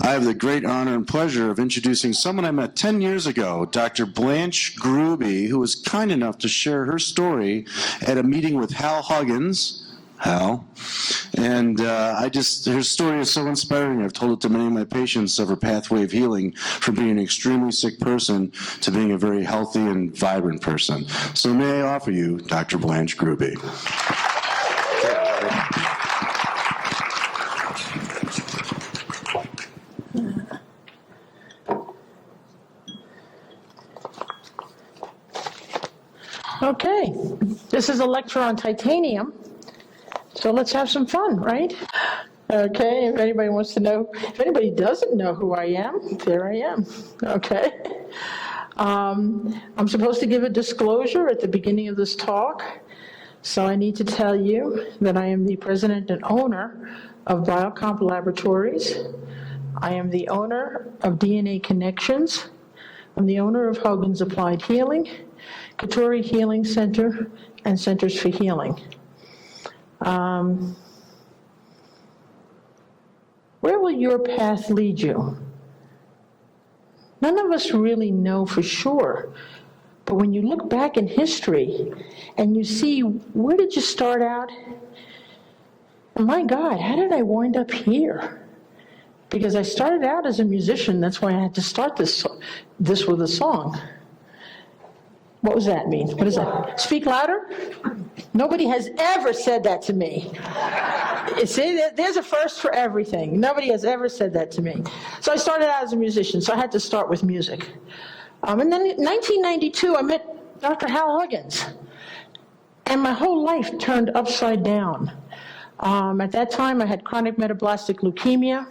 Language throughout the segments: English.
I have the great honor and pleasure of introducing someone I met 10 years ago, Dr. Blanche Grube, who was kind enough to share her story at a meeting with Hal Huggins. Hal. And her story is so inspiring. I've told it to many of my patients of her pathway of healing from being an extremely sick person to being a very healthy and vibrant person. So may I offer you Dr. Blanche Grube. Okay, this is a lecture on titanium, so let's have some fun, right? Okay, if anybody wants to know, if anybody doesn't know who I am, there I am, okay? I'm supposed to give a disclosure at the beginning of this talk, so I need to tell you that I am the president and owner of Biocomp Laboratories. I am the owner of DNA Connexions. I'm the owner of Huggins Applied Healing, Katori Healing Center, and Centers for Healing. Where will your path lead you? None of us really know for sure, but when you look back in history and you see, where did you start out? And my God, how did I wind up here? Because I started out as a musician, that's why I had to start this with a song. What does that mean? What is that? Speak louder? Nobody has ever said that to me. You see, there's a first for everything. Nobody has ever said that to me. So I started out as a musician, so I had to start with music. And then in 1992, I met Dr. Hal Huggins, and my whole life turned upside down. At that time, I had chronic metablastic leukemia.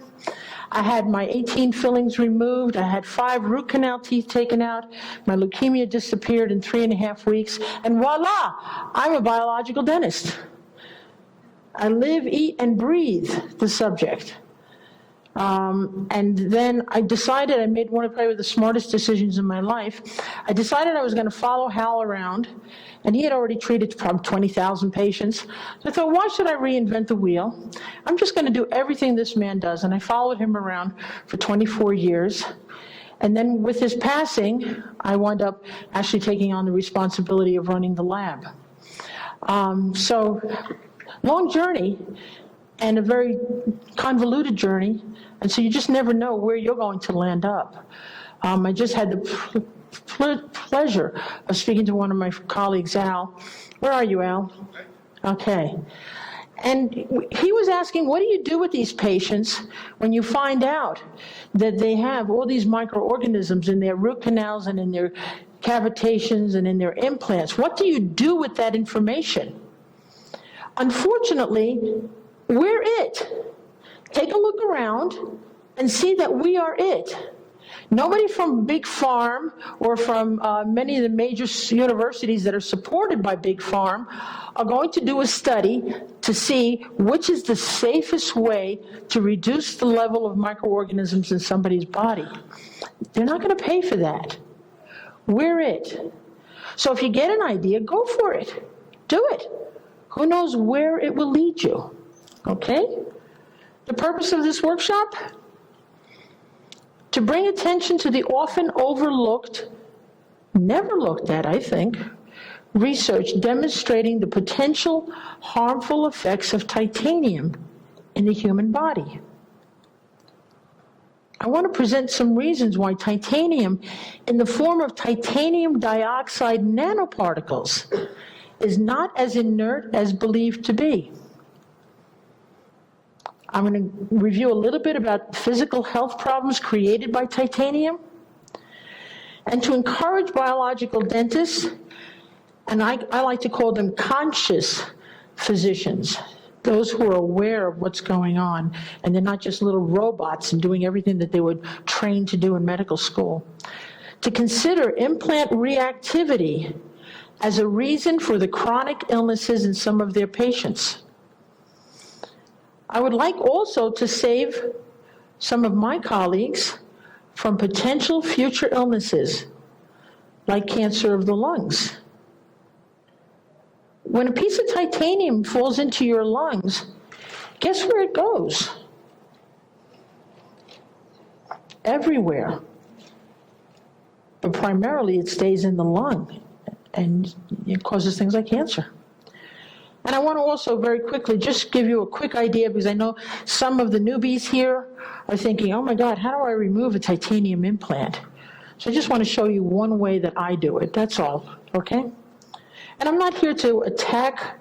I had my 18 fillings removed. I had 5 root canal teeth taken out. My leukemia disappeared in 3.5 weeks. And voila, I'm a biological dentist. I live, eat, and breathe the subject. And then I decided, I made one of probably the smartest decisions in my life. I decided I was going to follow Hal around, and he had already treated probably 20,000 patients. So I thought, why should I reinvent the wheel? I'm just going to do everything this man does. And I followed him around for 24 years. And then with his passing, I wound up actually taking on the responsibility of running the lab. So long journey, and a very convoluted journey, and so you just never know where you're going to land up. I just had the pleasure of speaking to one of my colleagues, Al. Where are you, Al? Okay. And he was asking, what do you do with these patients when you find out that they have all these microorganisms in their root canals and in their cavitations and in their implants? What do you do with that information? Unfortunately, we're it. Take a look around and see that we are it. Nobody from Big Pharm or from many of the major universities that are supported by Big Pharm are going to do a study to see which is the safest way to reduce the level of microorganisms in somebody's body. They're not going to pay for that. We're it. So if you get an idea, go for it. Do it. Who knows where it will lead you? Okay? The purpose of this workshop? To bring attention to the often overlooked, never looked at, I think, research demonstrating the potential harmful effects of titanium in the human body. I want to present some reasons why titanium, in the form of titanium dioxide nanoparticles, is not as inert as believed to be. I'm going to review a little bit about physical health problems created by titanium, and to encourage biological dentists, and I like to call them conscious physicians, those who are aware of what's going on, and they're not just little robots and doing everything that they were trained to do in medical school, to consider implant reactivity as a reason for the chronic illnesses in some of their patients. I would like also to save some of my colleagues from potential future illnesses, like cancer of the lungs. When a piece of titanium falls into your lungs, guess where it goes? everywhere. But primarily it stays in the lung, and it causes things like cancer. And I want to also very quickly just give you a quick idea, because I know some of the newbies here are thinking, oh my God, how do I remove a titanium implant? So I just want to show you one way that I do it, that's all, okay? And I'm not here to attack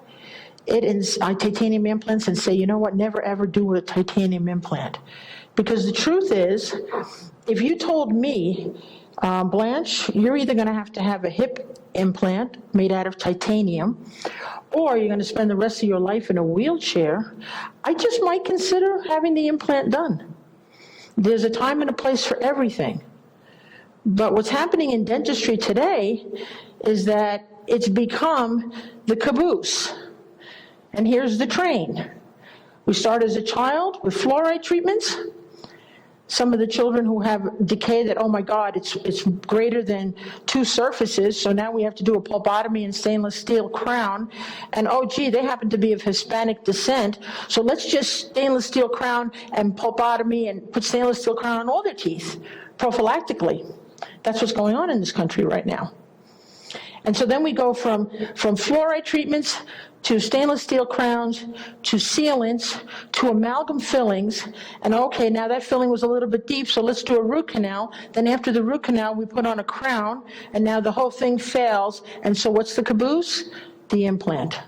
it in titanium implants and say, you know what, never ever do a titanium implant. Because the truth is, if you told me, Blanche, you're either going to have a hip implant made out of titanium, or you're going to spend the rest of your life in a wheelchair, I just might consider having the implant done. There's a time and a place for everything. But what's happening in dentistry today is that it's become the caboose. And here's the train. We start as a child with fluoride treatments. Some of the children who have decay that, oh my God, it's greater than 2 surfaces, so now we have to do a pulpotomy and stainless steel crown. And oh gee, they happen to be of Hispanic descent, so let's just stainless steel crown and pulpotomy and put stainless steel crown on all their teeth, prophylactically. That's what's going on in this country right now. And so then we go from fluoride treatments to stainless steel crowns, to sealants, to amalgam fillings, and okay, now that filling was a little bit deep, so let's do a root canal. Then after the root canal, we put on a crown, and now the whole thing fails, and so what's the caboose? The implant.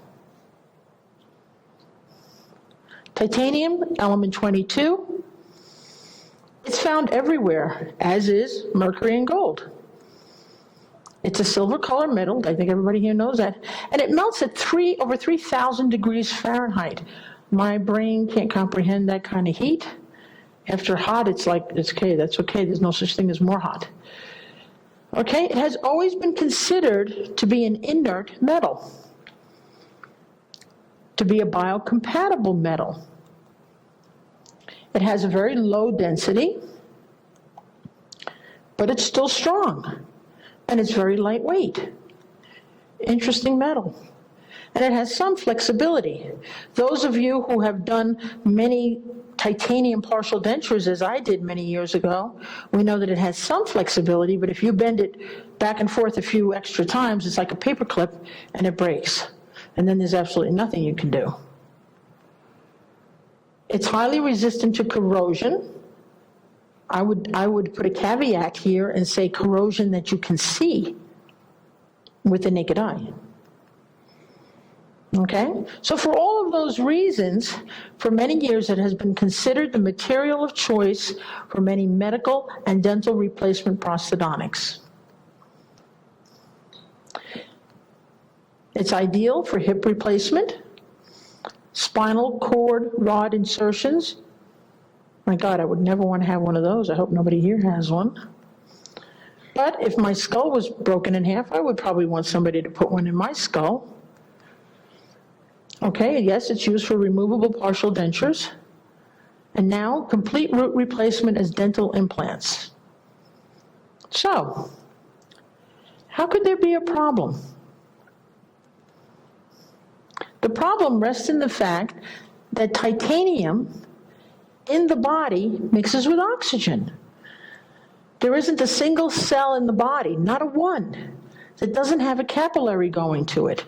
Titanium, element 22, it's found everywhere, as is mercury and gold. It's a silver color metal, I think everybody here knows that, and it melts at over 3,000 degrees Fahrenheit. My brain can't comprehend that kind of heat. After hot, it's like, it's okay, that's okay, there's no such thing as more hot. Okay, it has always been considered to be an inert metal, to be a biocompatible metal. It has a very low density, but it's still strong. And it's very lightweight. Interesting metal. And it has some flexibility. Those of you who have done many titanium partial dentures, as I did many years ago, we know that it has some flexibility, but if you bend it back and forth a few extra times, it's like a paper clip and it breaks. And then there's absolutely nothing you can do. It's highly resistant to corrosion. I would put a caveat here and say corrosion that you can see with the naked eye. Okay? So for all of those reasons, for many years it has been considered the material of choice for many medical and dental replacement prosthodontics. It's ideal for hip replacement, spinal cord rod insertions. My God, I would never want to have one of those. I hope nobody here has one. But if my skull was broken in half, I would probably want somebody to put one in my skull. Okay, yes, it's used for removable partial dentures. And now, complete root replacement as dental implants. So, how could there be a problem? The problem rests in the fact that titanium in the body mixes with oxygen. There isn't a single cell in the body, not a one, that doesn't have a capillary going to it.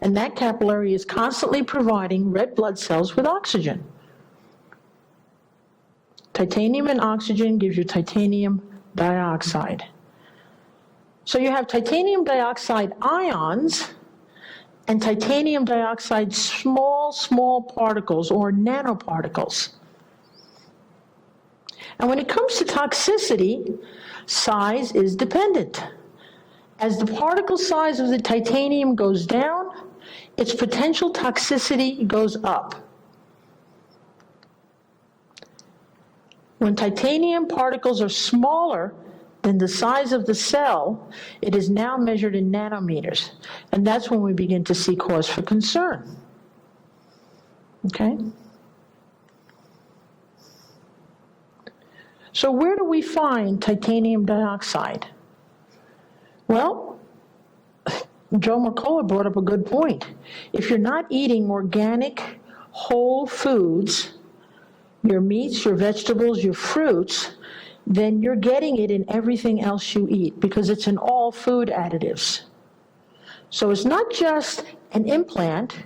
And that capillary is constantly providing red blood cells with oxygen. Titanium and oxygen gives you titanium dioxide. So you have titanium dioxide ions and titanium dioxide small particles or nanoparticles. And when it comes to toxicity, size is dependent. As the particle size of the titanium goes down, its potential toxicity goes up. When titanium particles are smaller than the size of the cell, it is now measured in nanometers. And that's when we begin to see cause for concern. Okay? So where do we find titanium dioxide? Well, Joe Mercola brought up a good point. If you're not eating organic, whole foods, your meats, your vegetables, your fruits, then you're getting it in everything else you eat because it's in all food additives. So it's not just an implant,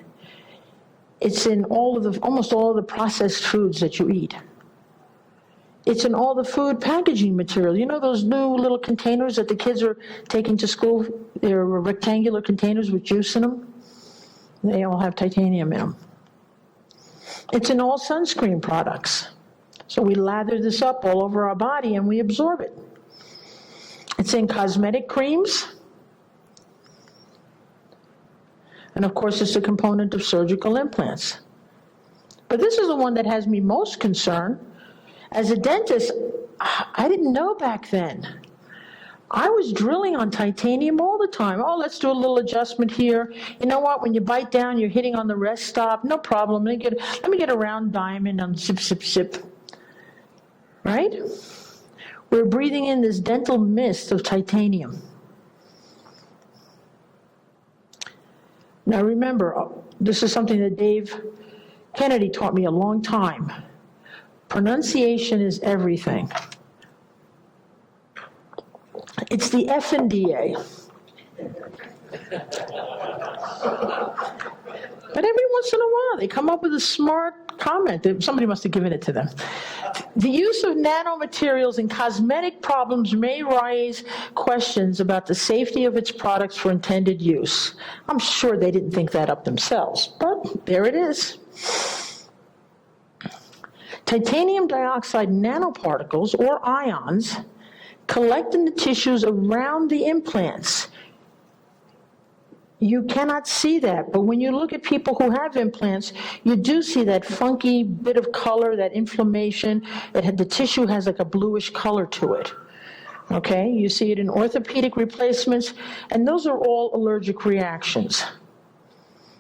it's in almost all of the processed foods that you eat. It's in all the food packaging material. You know those new little containers that the kids are taking to school? They're rectangular containers with juice in them. They all have titanium in them. It's in all sunscreen products. So we lather this up all over our body and we absorb it. It's in cosmetic creams. And of course, it's a component of surgical implants. But this is the one that has me most concerned. As a dentist, I didn't know back then. I was drilling on titanium all the time. Oh, let's do a little adjustment here. You know what? When you bite down, you're hitting on the rest stop. No problem. Let me get a round diamond on zip, zip, zip. Right? We're breathing in this dental mist of titanium. Now remember, this is something that Dave Kennedy taught me a long time. Pronunciation is everything. It's the F&DA. But every once in a while, they come up with a smart comment. Somebody must have given it to them. The use of nanomaterials in cosmetic problems may raise questions about the safety of its products for intended use. I'm sure they didn't think that up themselves, but there it is. Titanium dioxide nanoparticles, or ions, collect in the tissues around the implants. You cannot see that, but when you look at people who have implants, you do see that funky bit of color, that inflammation. The tissue has like a bluish color to it. Okay, you see it in orthopedic replacements, and those are all allergic reactions.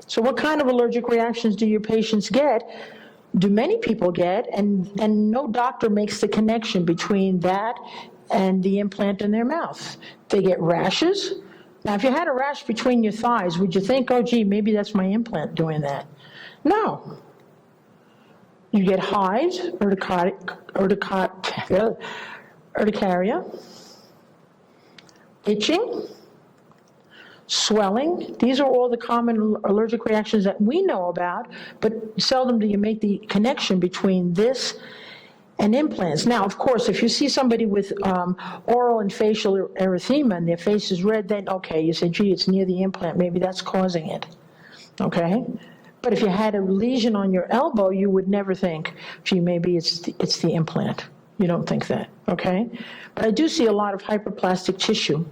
So what kind of allergic reactions do your patients get? Do many people get, and no doctor makes the connection between that and the implant in their mouth. They get rashes. Now, if you had a rash between your thighs, would you think, oh, gee, maybe that's my implant doing that? No. You get hives, urticaria, itching, swelling. These are all the common allergic reactions that we know about, but seldom do you make the connection between this and implants. Now, of course, if you see somebody with oral and facial erythema and their face is red, then okay, you say, gee, it's near the implant, maybe that's causing it, okay? But if you had a lesion on your elbow, you would never think, gee, maybe it's the implant. You don't think that, okay? But I do see a lot of hyperplastic tissue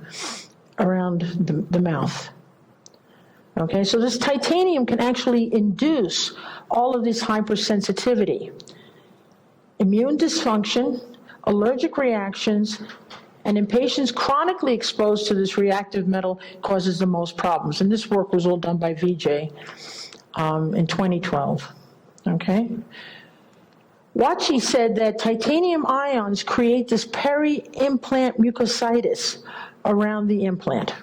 around the mouth. Okay, so this titanium can actually induce all of this hypersensitivity, immune dysfunction, allergic reactions, and in patients chronically exposed to this reactive metal causes the most problems. And this work was all done by Vijay in 2012, okay? Wachi said that titanium ions create this peri-implant mucositis around the implant.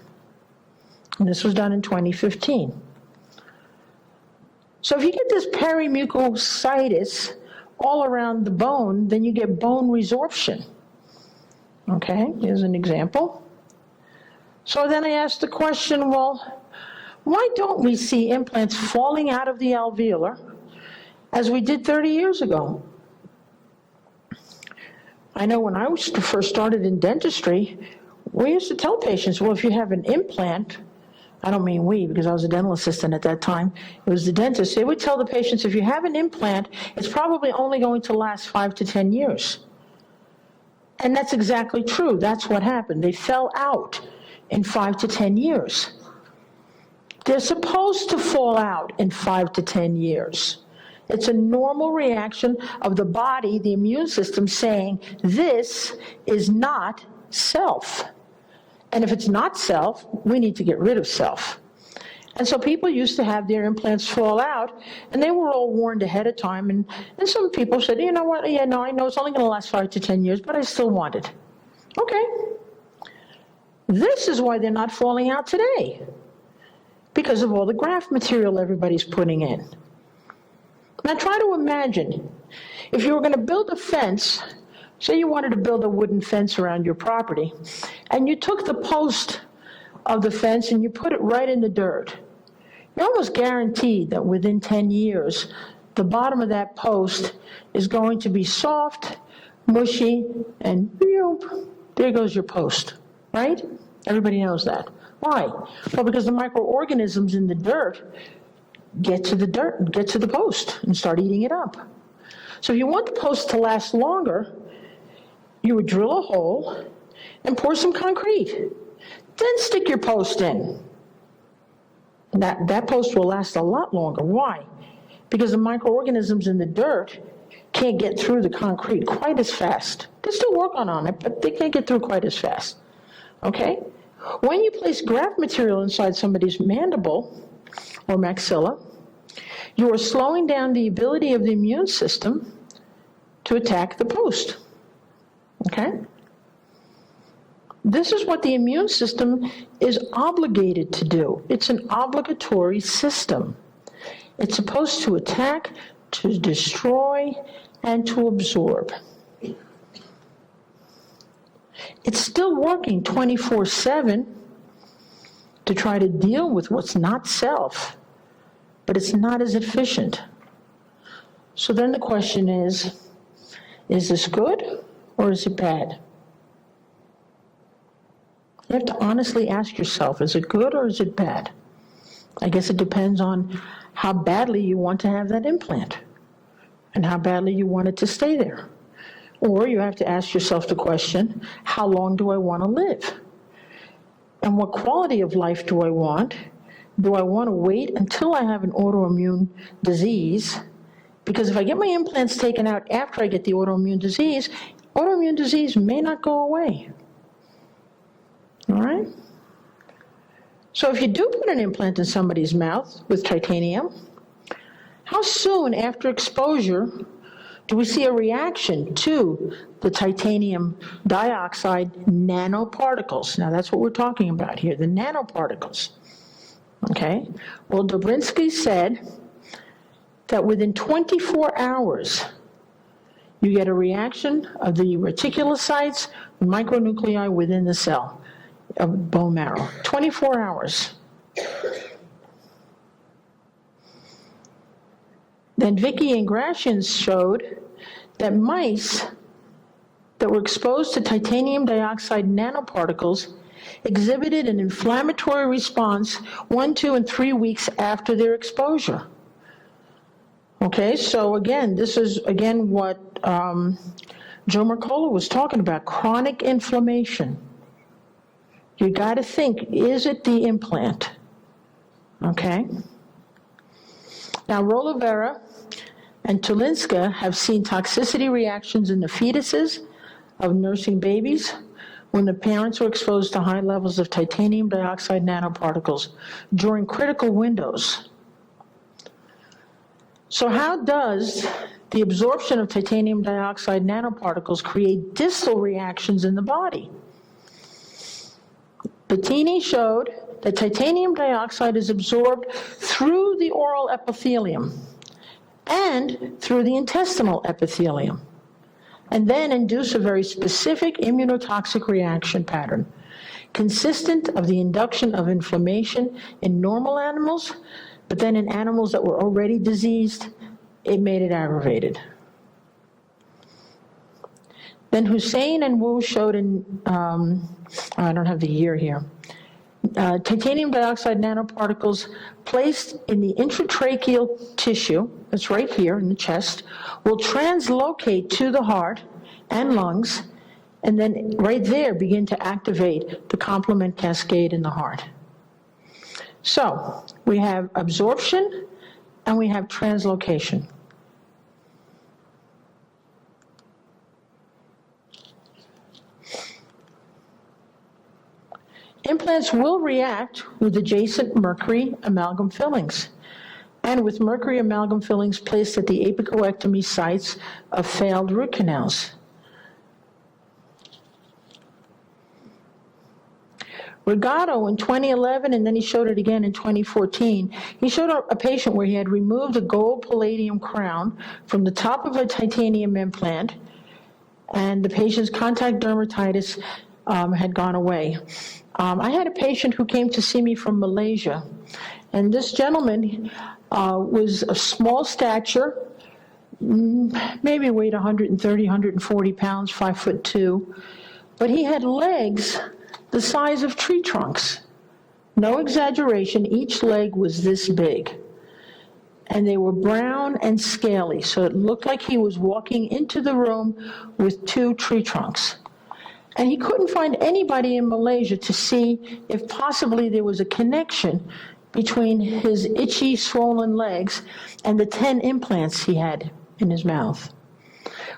And this was done in 2015. So if you get this perimucositis all around the bone, then you get bone resorption. Okay, here's an example. So then I asked the question, well, why don't we see implants falling out of the alveolar as we did 30 years ago? I know when I first started in dentistry, we used to tell patients, well, if you have an implant, I don't mean we, because I was a dental assistant at that time, it was the dentist, they would tell the patients, if you have an implant, it's probably only going to last 5 to 10 years. And that's exactly true. That's what happened. They fell out in 5 to 10 years. They're supposed to fall out in 5 to 10 years. It's a normal reaction of the body, the immune system, saying, this is not self. And if it's not self, we need to get rid of self. And so people used to have their implants fall out, and they were all warned ahead of time. And some people said, you know what, yeah, no, I know it's only going to last 5 to 10 years, but I still want it. Okay. This is why they're not falling out today, because of all the graft material everybody's putting in. Now try to imagine, if you were going to build a fence Say you wanted to build a wooden fence around your property, and you took the post of the fence and you put it right in the dirt. You're almost guaranteed that within 10 years, the bottom of that post is going to be soft, mushy, and there goes your post, right? Everybody knows that. Why? Well, because the microorganisms in the dirt get to the post and start eating it up. So if you want the post to last longer, you would drill a hole and pour some concrete. Then stick your post in. That post will last a lot longer. Why? Because the microorganisms in the dirt can't get through the concrete quite as fast. They're still working on it, but they can't get through quite as fast. Okay? When you place graft material inside somebody's mandible or maxilla, you are slowing down the ability of the immune system to attack the post. Okay? This is what the immune system is obligated to do. It's an obligatory system. It's supposed to attack, to destroy, and to absorb. It's still working 24/7 to try to deal with what's not self, but it's not as efficient. So then the question is this good or is it bad? You have to honestly ask yourself, is it good or is it bad? I guess it depends on how badly you want to have that implant and how badly you want it to stay there. Or you have to ask yourself the question, how long do I want to live? And what quality of life do I want? Do I want to wait until I have an autoimmune disease? Because if I get my implants taken out after I get the autoimmune disease may not go away. All right? So if you do put an implant in somebody's mouth with titanium, how soon after exposure do we see a reaction to the titanium dioxide nanoparticles? Now that's what we're talking about here, the nanoparticles. Okay? Well, Dobrinsky said that within 24 hours, you get a reaction of the reticulocytes, micronuclei within the cell of bone marrow. 24 hours. Then Vicky and Gratian showed that mice that were exposed to titanium dioxide nanoparticles exhibited an inflammatory response 1, 2, and 3 weeks after their exposure. Okay, so again, this is again what Joe Mercola was talking about, chronic inflammation. You got to think, is it the implant? Okay. Now, Rolovera and Tulinska have seen toxicity reactions in the fetuses of nursing babies when the parents were exposed to high levels of titanium dioxide nanoparticles during critical windows. So how does the absorption of titanium dioxide nanoparticles create distal reactions in the body? Bettini showed that titanium dioxide is absorbed through the oral epithelium and through the intestinal epithelium, and then induce a very specific immunotoxic reaction pattern, consistent of the induction of inflammation in normal animals, but then in animals that were already diseased, it made it aggravated. Then Hussein and Wu showed in, I don't have the year here, titanium dioxide nanoparticles placed in the intratracheal tissue, that's right here in the chest, will translocate to the heart and lungs, and then right there begin to activate the complement cascade in the heart. So we have absorption and we have translocation. Implants will react with adjacent mercury amalgam fillings and with mercury amalgam fillings placed at the apicoectomy sites of failed root canals. Regato in 2011, and then he showed it again in 2014, he showed a patient where he had removed a gold palladium crown from the top of a titanium implant, and the patient's contact dermatitis had gone away. I had a patient who came to see me from Malaysia, and this gentleman was a small stature, maybe weighed 130, 140 pounds, 5'2", but he had legs the size of tree trunks. No exaggeration, each leg was this big. And they were brown and scaly, so it looked like he was walking into the room with 2 tree trunks. And he couldn't find anybody in Malaysia to see if possibly there was a connection between his itchy, swollen legs and the 10 implants he had in his mouth.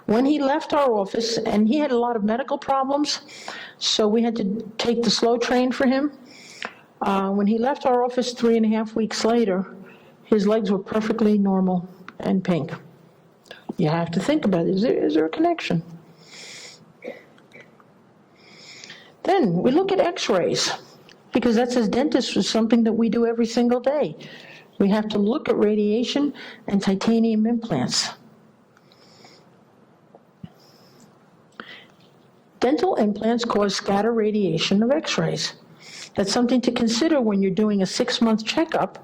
When he left our office, and he had a lot of medical problems, so we had to take the slow train for him. When he left our office 3.5 weeks later, his legs were perfectly normal and pink. You have to think about it. Is there a connection? Then we look at x-rays, because that's, as dentists, is something that we do every single day. We have to look at radiation and titanium implants. Dental implants cause scatter radiation of x-rays. That's something to consider when you're doing a 6-month checkup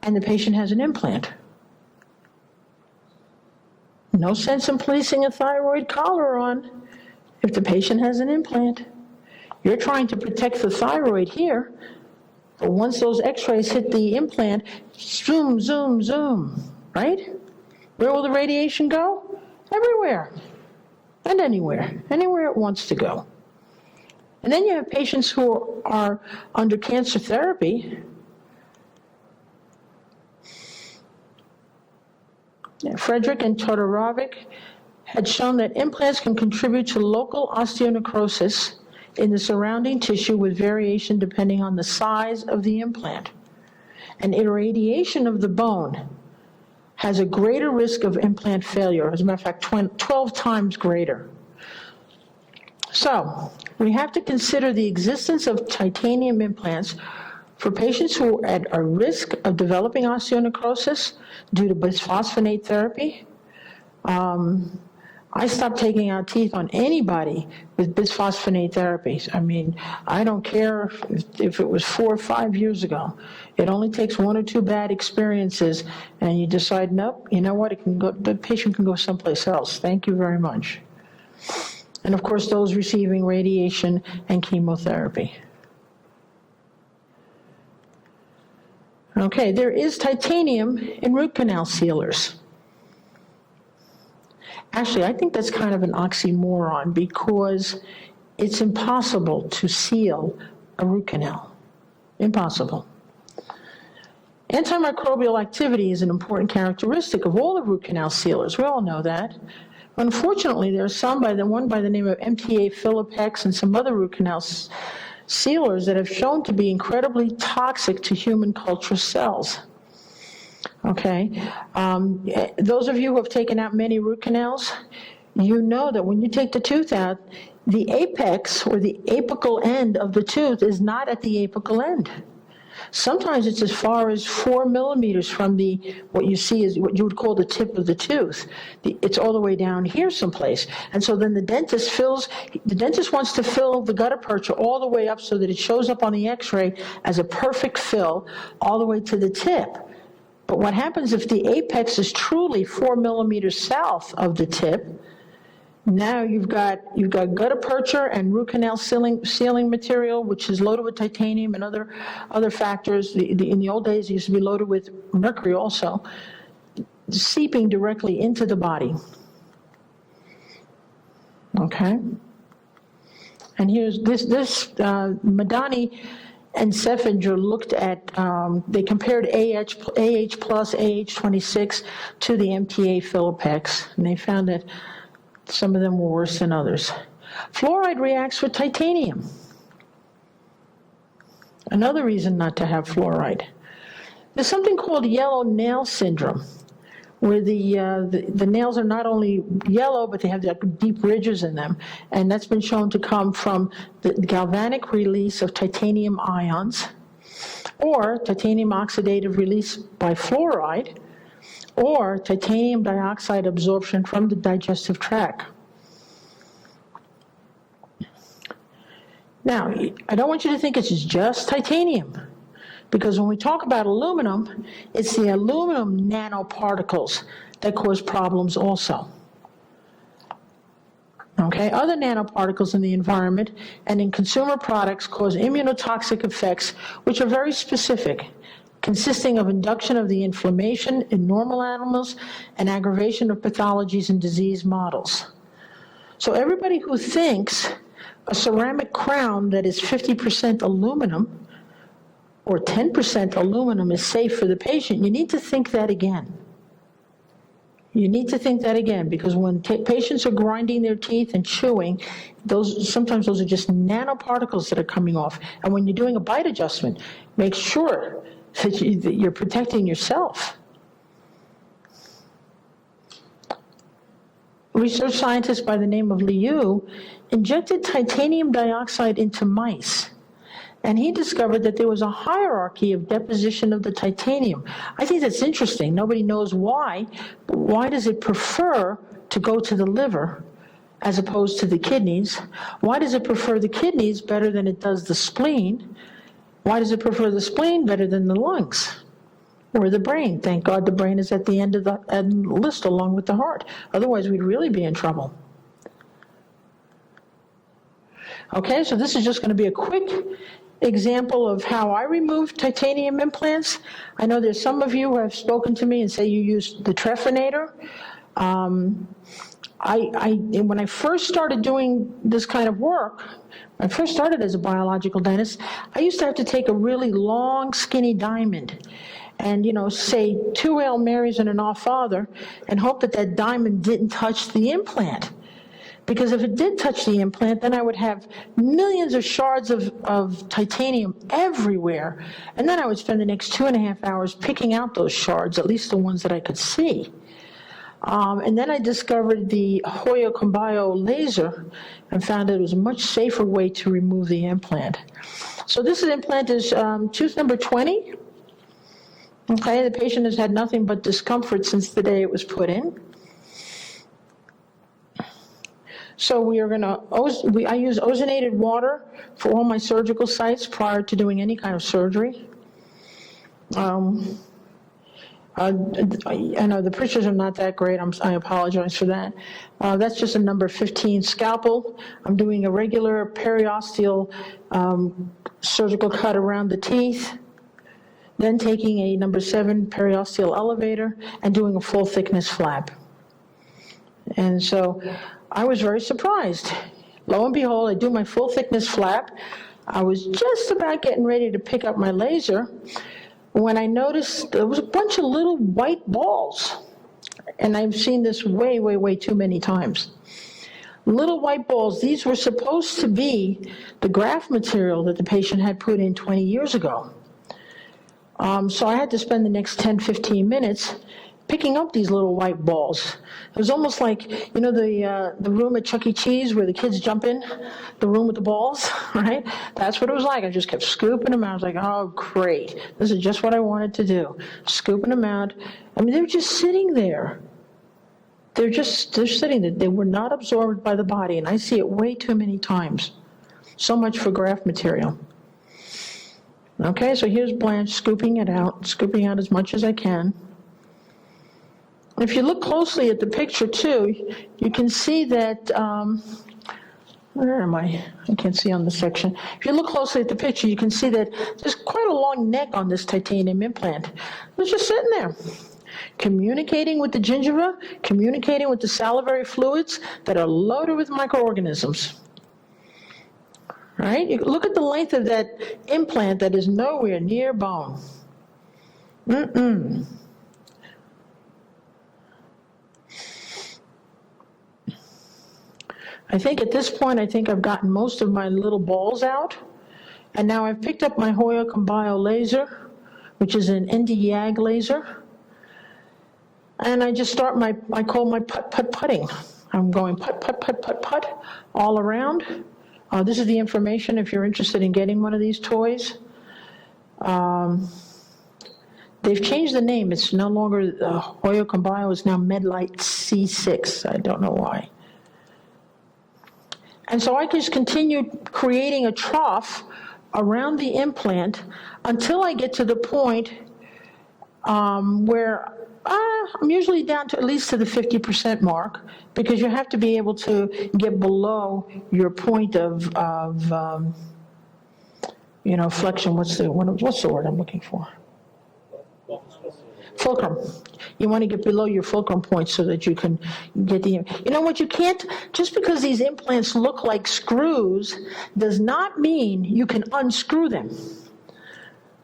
and the patient has an implant. No sense in placing a thyroid collar on if the patient has an implant. You're trying to protect the thyroid here, but once those x-rays hit the implant, zoom, zoom, zoom, right? Where will the radiation go? Everywhere and anywhere it wants to go. And then you have patients who are under cancer therapy. Frederick and Todorovic had shown that implants can contribute to local osteonecrosis in the surrounding tissue with variation depending on the size of the implant. And irradiation of the bone has a greater risk of implant failure. As a matter of fact, 12 times greater. So, we have to consider the existence of titanium implants for patients who are at a risk of developing osteonecrosis due to bisphosphonate therapy. I stopped taking out teeth on anybody with bisphosphonate therapies. I mean, I don't care if it was 4 or 5 years ago. It only takes 1 or 2 bad experiences, and you decide, nope, you know what, the patient can go someplace else. Thank you very much. And of course, those receiving radiation and chemotherapy. Okay, there is titanium in root canal sealers. Actually, I think that's kind of an oxymoron, because it's impossible to seal a root canal. Impossible. Antimicrobial activity is an important characteristic of all the root canal sealers. We all know that. Unfortunately, there are some, one by the name of MTA Philipex and some other root canal sealers that have shown to be incredibly toxic to human culture cells. Okay, those of you who have taken out many root canals, you know that when you take the tooth out, the apex or the apical end of the tooth is not at the apical end. Sometimes it's as far as 4 millimeters from what you see is what you would call the tip of the tooth. It's all the way down here someplace. And so then the dentist wants to fill the gutta percha all the way up so that it shows up on the x-ray as a perfect fill all the way to the tip. But what happens if the apex is truly 4 millimeters south of the tip? Now you've got gutta percha and root canal sealing material, which is loaded with titanium and other factors. In the old days, it used to be loaded with mercury also, seeping directly into the body. Okay. And here's this Madani and Seffinger looked at, they compared AH plus, AH26 to the MTA Philipex, and they found that some of them were worse than others. Fluoride reacts with titanium. Another reason not to have fluoride. There's something called yellow nail syndrome, where the nails are not only yellow, but they have deep ridges in them. And that's been shown to come from the galvanic release of titanium ions, or titanium oxidative release by fluoride, or titanium dioxide absorption from the digestive tract. Now, I don't want you to think it's just titanium, because when we talk about aluminum, it's the aluminum nanoparticles that cause problems also. Okay, other nanoparticles in the environment and in consumer products cause immunotoxic effects, which are very specific, consisting of induction of the inflammation in normal animals and aggravation of pathologies in disease models. So everybody who thinks a ceramic crown that is 50% aluminum or 10% aluminum is safe for the patient, you need to think that again. You need to think that again, because when patients are grinding their teeth and chewing, sometimes those are just nanoparticles that are coming off. And when you're doing a bite adjustment, make sure that you're protecting yourself. Research scientist by the name of Liu injected titanium dioxide into mice, and he discovered that there was a hierarchy of deposition of the titanium. I think that's interesting. Nobody knows why, but why does it prefer to go to the liver as opposed to the kidneys? Why does it prefer the kidneys better than it does the spleen? Why does it prefer the spleen better than the lungs or the brain? Thank God the brain is at the end of the list along with the heart. Otherwise, we'd really be in trouble. Okay, so this is just going to be a quick example of how I remove titanium implants. I know there's some of you who have spoken to me and say you use the trephinator. When I first started doing this kind of work, I first started as a biological dentist, I used to have to take a really long, skinny diamond and, say 2 Hail Marys and an Our Father and hope that that diamond didn't touch the implant. Because if it did touch the implant, then I would have millions of shards of titanium everywhere. And then I would spend the next 2.5 hours picking out those shards, at least the ones that I could see. And then I discovered the Hoya Combayo laser and found that it was a much safer way to remove the implant. So this implant is tooth number 20. Okay, the patient has had nothing but discomfort since the day it was put in. So we are I use ozonated water for all my surgical sites prior to doing any kind of surgery. I know the pictures are not that great. I apologize for that. That's just a number 15 scalpel. I'm doing a regular periosteal surgical cut around the teeth, then taking a number 7 periosteal elevator and doing a full thickness flap. And so I was very surprised. Lo and behold, I do my full thickness flap. I was just about getting ready to pick up my laser when I noticed there was a bunch of little white balls. And I've seen this way, way, way too many times. Little white balls, these were supposed to be the graft material that the patient had put in 20 years ago. So I had to spend the next 10, 15 minutes picking up these little white balls. It was almost like, the room at Chuck E. Cheese where the kids jump in, the room with the balls, right? That's what it was like. I just kept scooping them out. I was like, oh, great. This is just what I wanted to do. Scooping them out. I mean, they were just sitting there. They're sitting there. They were not absorbed by the body, and I see it way too many times. So much for graft material. Okay, so here's Blanche scooping out as much as I can. If you look closely at the picture too, you can see that, where am I? I can't see on the section. If you look closely at the picture, you can see that there's quite a long neck on this titanium implant. It's just sitting there, communicating with the gingiva, communicating with the salivary fluids that are loaded with microorganisms. Right? You look at the length of that implant that is nowhere near bone. I think at this point, I've gotten most of my little balls out. And now I've picked up my Hoya Combayo laser, which is an ND-YAG laser. And I just start I call my putting. I'm going put all around. This is the information if you're interested in getting one of these toys. They've changed the name. It's no longer Hoya Combayo, it's now MedLite C6. I don't know why. And so I just continued creating a trough around the implant until I get to the point where I'm usually down to at least to the 50% mark, because you have to be able to get below your point of flexion. What's the word I'm looking for? Fulcrum. You want to get below your fulcrum point so that you can get the, you can't, just because these implants look like screws does not mean you can unscrew them,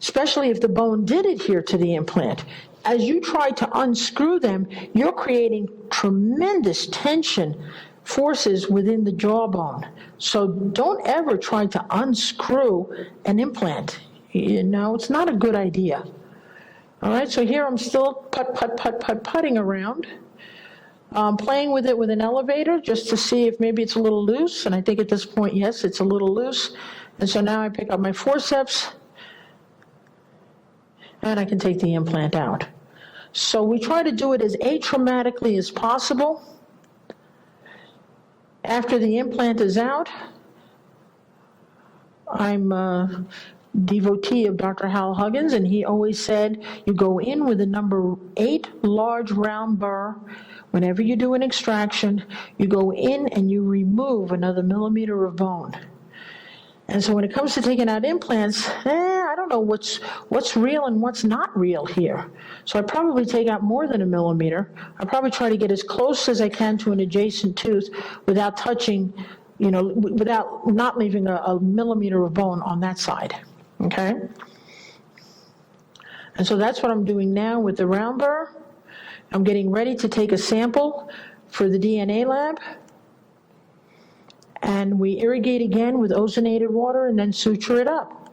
especially if the bone did adhere to the implant. As you try to unscrew them, you're creating tremendous tension forces within the jawbone. So don't ever try to unscrew an implant. It's not a good idea. All right, so here I'm still putting around, playing with it with an elevator just to see if maybe it's a little loose. And I think at this point, yes, it's a little loose. And so now I pick up my forceps, and I can take the implant out. So we try to do it as atraumatically as possible. After the implant is out, I'm a devotee of Dr. Hal Huggins, and he always said, you go in with a number 8 large round burr. Whenever you do an extraction, you go in and you remove another millimeter of bone. And so when it comes to taking out implants, I don't know what's real and what's not real here. So I probably take out more than a millimeter. I probably try to get as close as I can to an adjacent tooth without touching, without not leaving a millimeter of bone on that side, okay? And so that's what I'm doing now with the round burr. I'm getting ready to take a sample for the DNA lab. And we irrigate again with ozonated water and then suture it up.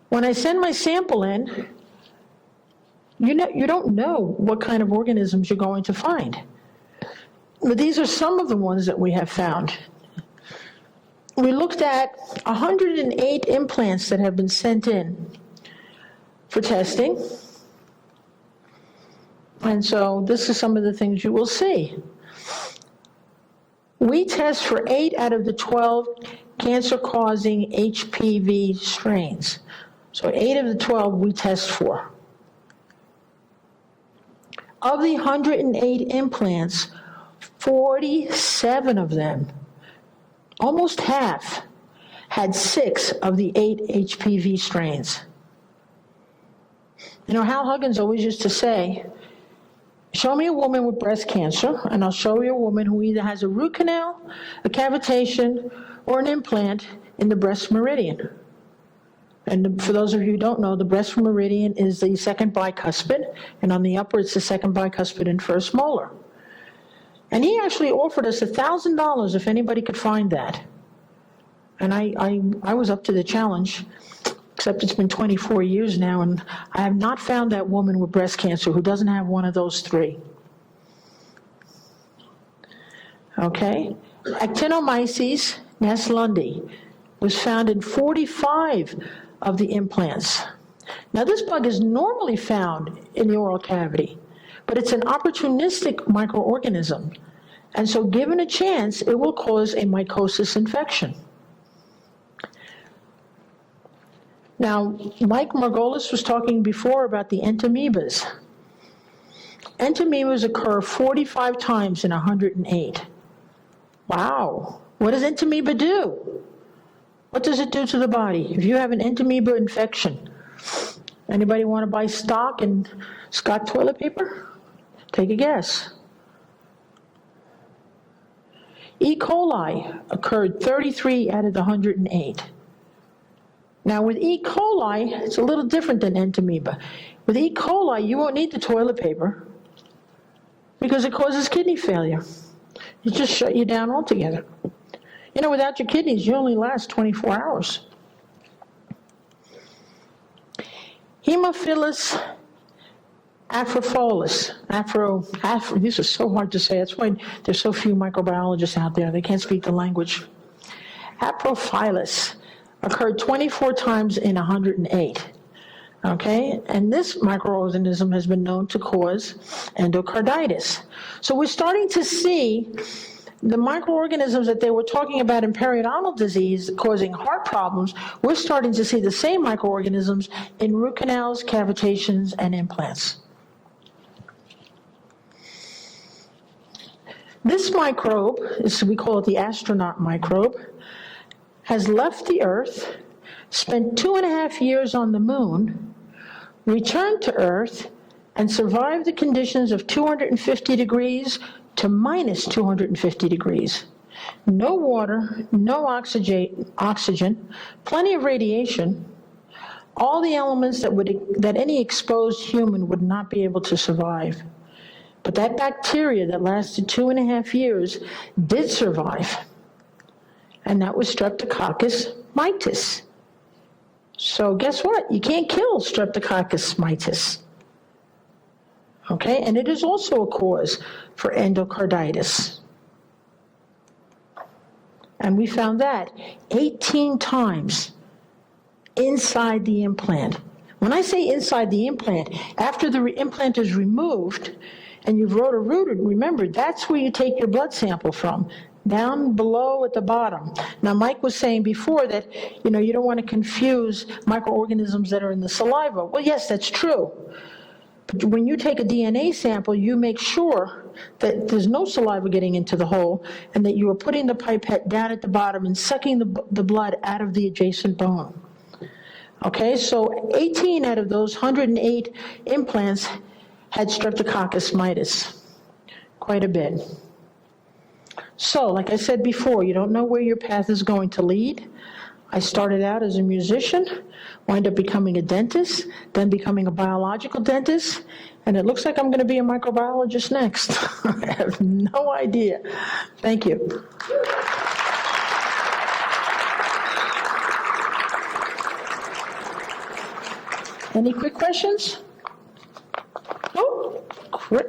When I send my sample in, you don't know what kind of organisms you're going to find. But these are some of the ones that we have found. We looked at 108 implants that have been sent in for testing. And so this is some of the things you will see. We test for 8 out of the 12 cancer-causing HPV strains. So 8 of the 12 we test for. Of the 108 implants, 47 of them, almost half, had 6 of the 8 HPV strains. Hal Huggins always used to say, show me a woman with breast cancer, and I'll show you a woman who either has a root canal, a cavitation, or an implant in the breast meridian. And for those of you who don't know, the breast meridian is the second bicuspid, and on the upper it's the second bicuspid and first molar. And he actually offered us $1,000 if anybody could find that. And I was up to the challenge, except it's been 24 years now, and I have not found that woman with breast cancer who doesn't have one of those 3. Okay? Actinomyces naslundi was found in 45 of the implants. Now, this bug is normally found in the oral cavity, but it's an opportunistic microorganism. And so given a chance, it will cause a mycosis infection. Now, Mike Margolis was talking before about the entamoebas. Entamoebas occur 45 times in 108. Wow. What does entamoeba do? What does it do to the body? If you have an entamoeba infection, anybody want to buy stock in Scott toilet paper? Take a guess. E. coli occurred 33 out of the 108. Now with E. coli, it's a little different than entamoeba. With E. coli, you won't need the toilet paper because it causes kidney failure. It just shut you down altogether. Without your kidneys, you only last 24 hours. Haemophilus afrophilis. These are so hard to say. That's why there's so few microbiologists out there. They can't speak the language. Aprophilus occurred 24 times in 108. Okay? And this microorganism has been known to cause endocarditis. So we're starting to see the microorganisms that they were talking about in periodontal disease causing heart problems, we're starting to see the same microorganisms in root canals, cavitations, and implants. This microbe, we call it the astronaut microbe, has left the Earth, spent 2.5 years on the moon, returned to Earth, and survived the conditions of 250 degrees to minus 250 degrees. No water, no oxygen, plenty of radiation, all the elements that any exposed human would not be able to survive. But that bacteria that lasted 2.5 years did survive, and that was Streptococcus mitis. So guess what? You can't kill Streptococcus mitis. Okay, and it is also a cause for endocarditis. And we found that 18 times inside the implant. When I say inside the implant, after the implant is removed and you've rotor-rooted, remember, that's where you take your blood sample from, down below at the bottom. Now, Mike was saying before that, you don't want to confuse microorganisms that are in the saliva. Well, yes, that's true. But when you take a DNA sample, you make sure that there's no saliva getting into the hole and that you are putting the pipette down at the bottom and sucking the blood out of the adjacent bone. Okay, so 18 out of those 108 implants had Streptococcus mitis, quite a bit. So, like I said before, you don't know where your path is going to lead. I started out as a musician, wound up becoming a dentist, then becoming a biological dentist, and it looks like I'm going to be a microbiologist next. I have no idea. Thank you. Any quick questions? Oh,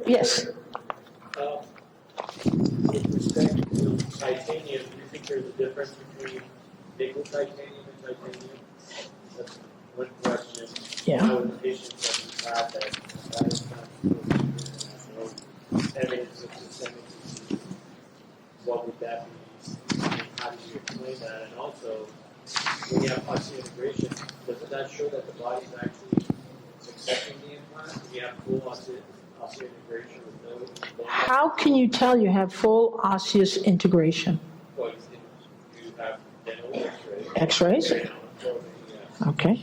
yes. With respect to titanium, do you think there's a difference between nickel titanium and titanium? That's one question. Yeah. How the patients that is not evidence of systemic disease, what would that be? How do you explain that? And also, when you have osseointegration, doesn't that show that the body's actually accepting the implant? Do you have full osseointegration with no? How can you tell you have full osseous integration? Well, you have dental X-rays? X-rays. Okay.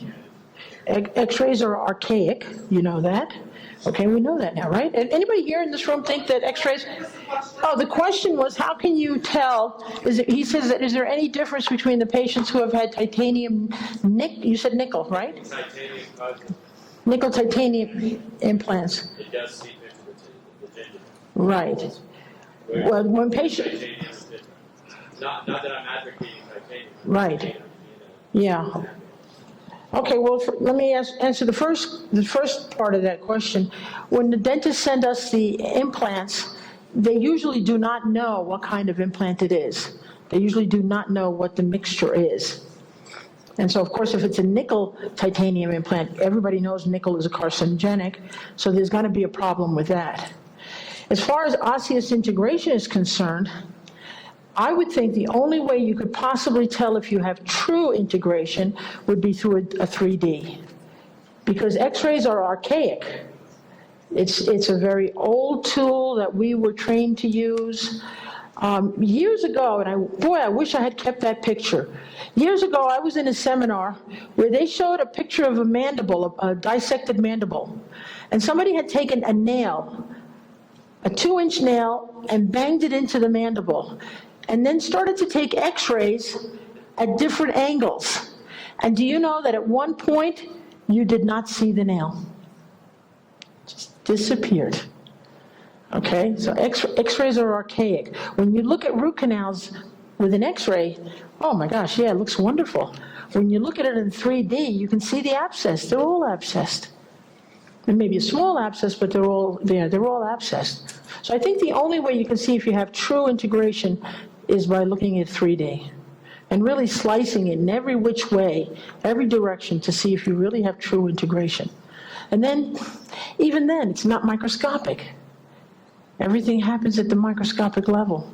X-rays are archaic, you know that. Okay, we know that now, right? Anybody here in this room think that X-rays? Oh, the question was, how can you tell? He says, is there any difference between the patients who have had titanium, you said nickel, right? Titanium causes. Nickel titanium implants. It does seep into the gingiva. Right. Well, when patients. Titanium is different. Not that I'm advocating titanium. Right. Yeah. Okay, well, let me answer the first part of that question. When the dentists send us the implants, they usually do not know what kind of implant it is. They usually do not know what the mixture is. And so, of course, if it's a nickel titanium implant, everybody knows nickel is a carcinogenic, so there's going to be a problem with that. As far as osseous integration is concerned, I would think the only way you could possibly tell if you have true integration would be through a 3D, because X-rays are archaic. It's a very old tool that we were trained to use. Years ago, and I wish I had kept that picture. Years ago, I was in a seminar where they showed a picture of a mandible, a dissected mandible, and somebody had taken a nail, a 2-inch nail, and banged it into the mandible, and then started to take X-rays at different angles. And do you know that at one point, you did not see the nail? It just disappeared. Okay, so X-rays are archaic. When you look at root canals with an X-ray, oh my gosh, yeah, it looks wonderful. When you look at it in 3D, you can see the abscess. They're all abscessed. There may be a small abscess, but they're all there. They're all abscessed. So I think the only way you can see if you have true integration is by looking at 3D and really slicing it in every which way, every direction, to see if you really have true integration. And then, even then, it's not microscopic. Everything happens at the microscopic level.